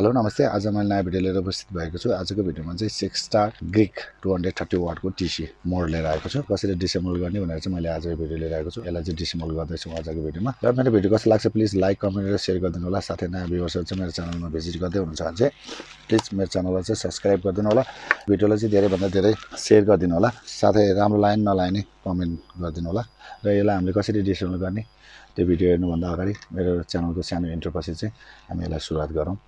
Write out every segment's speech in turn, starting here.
Hello नमस्ते आज मैले नयाँ भिडियो लिएर उपस्थित भएको छु। आजको भिडियोमा चाहिँ सिक्सस्टार ग्रिक 230 वाटको टिसी मोड लिएर आएको छु। कसरी डिसेम्बल गर्ने भनेर चाहिँ मैले आज भिडियो लिएर आएको छु। यसलाई चाहिँ डिसेम्बल गर्दैछु आजको भिडियोमा। र मेरो भिडियो कस्तो लाग्छ प्लिज लाइक कमेन्ट र शेयर गरिदिनु होला। साथै नयाँ भ्युअर्सहरु चाहिँ मेरो च्यानलमा भिजिट गर्दै हुनुहुन्छ भने चाहिँ प्लिज मेरो च्यानललाई चाहिँ सब्स्क्राइब गरिदिनु होला। भिडियोलाई चाहिँ धेरै भन्दा धेरै शेयर गरिदिनु होला। साथै राम्रो लाग्यो नलाग्ने कमेन्ट गरिदिनु होला। र यसलाई हामीले कसरी डिसेम्बल गर्ने त्यो भिडियो हेर्नुभन्दा अगाडि मेरो च्यानलको सानो इन्ट्रो पछि चाहिँ हामी यसलाई सुरुवात गरौँ।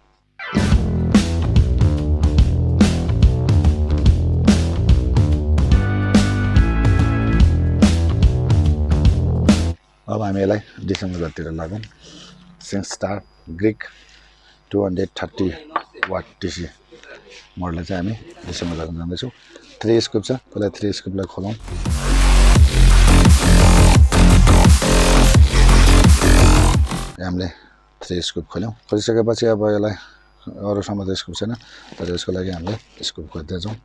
अब हामी यसलाई डिसेम्बल गर्तिर लागौँ। सिक्सस्टार ग्रिक 230 वाट टिसी मोडलाई चाहिँ हामी डिसेम्बल गर्न जाँदैछौँ। 3 स्कुप छ, पहिला 3 स्कुपलाई खोलौँ। हामीले 3 स्कुप खोल्यौँ। खोलिसकेपछि अब यसलाई अरूसम्म त स्कुप छैन, तर यसको लागि हामीले स्कुप खोज्दै जाउँ।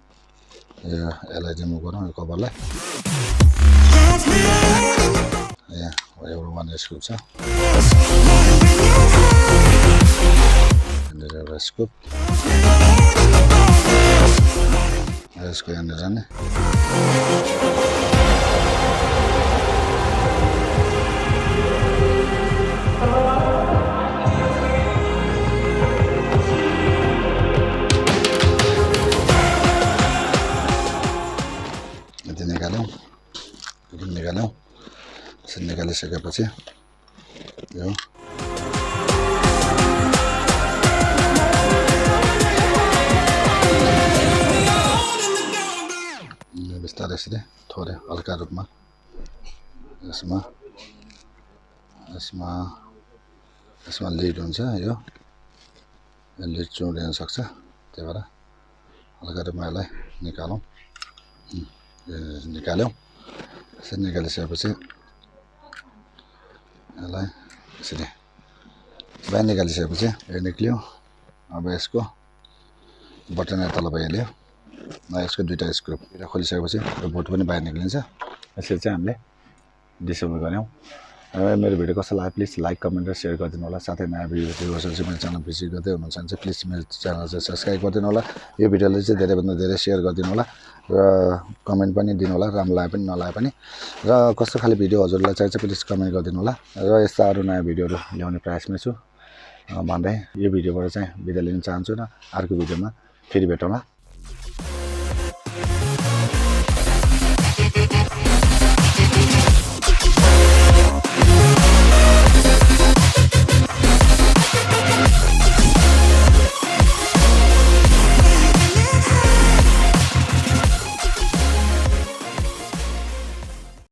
यसलाई रिमुभ गरौँ यो कभरलाई। यहाँ एउटा 1 स्कुप छ, एउटा स्कुप यसको यहाँनिर जाने। निकाल्यौँ यसरी निकालिसकेपछि यो बिस्तारै यसरी थोरै हल्का रूपमा यसमा लिड हुन्छ। यो लिड चुडिन सक्छ, त्यही भएर हल्का रूपमा यसलाई निकालौँ। निकाल्यौँ। यसरी निकालिसकेपछि यसलाई यसरी बाहिर निकालिसकेपछि यो निक्ल्यो। अब यसको बटन यहाँ तल भइहाल्यो। यसको दुईटा स्क्रुप खोलिसकेपछि यो बोट पनि बाहिर निक्लिन्छ। यसरी चाहिँ हामीले डिसेम्बल गऱ्यौँ। मेरो भिडियो कस्तो लाग्यो प्लिज लाइक कमेन्ट र शेयर गरिदिनु होला। साथै नयाँ भ्युअर्सहरु चाहिँ मेरो च्यानल भिजिट गर्दै हुनुहुन्छ भने चाहिँ प्लिज मेरो च्यानल चाहिँ सब्स्क्राइब गरिदिनु होला। यो भिडियोलाई चाहिँ धेरैभन्दा धेरै शेयर गरिदिनु होला र कमेन्ट पनि दिनु होला, राम्रो लागे पनि नलागे पनि। र कस्तो खाले भिडियो हजुरलाई चाहिन्छ प्लिज कमेन्ट गरिदिनु होला। र यस्ता अरू नयाँ भिडियोहरू ल्याउने प्रयासमा छु भन्दै यो भिडियोबाट चाहिँ बिदा लिन चाहन्छु र अर्को भिडियोमा फेरि भेटौँला।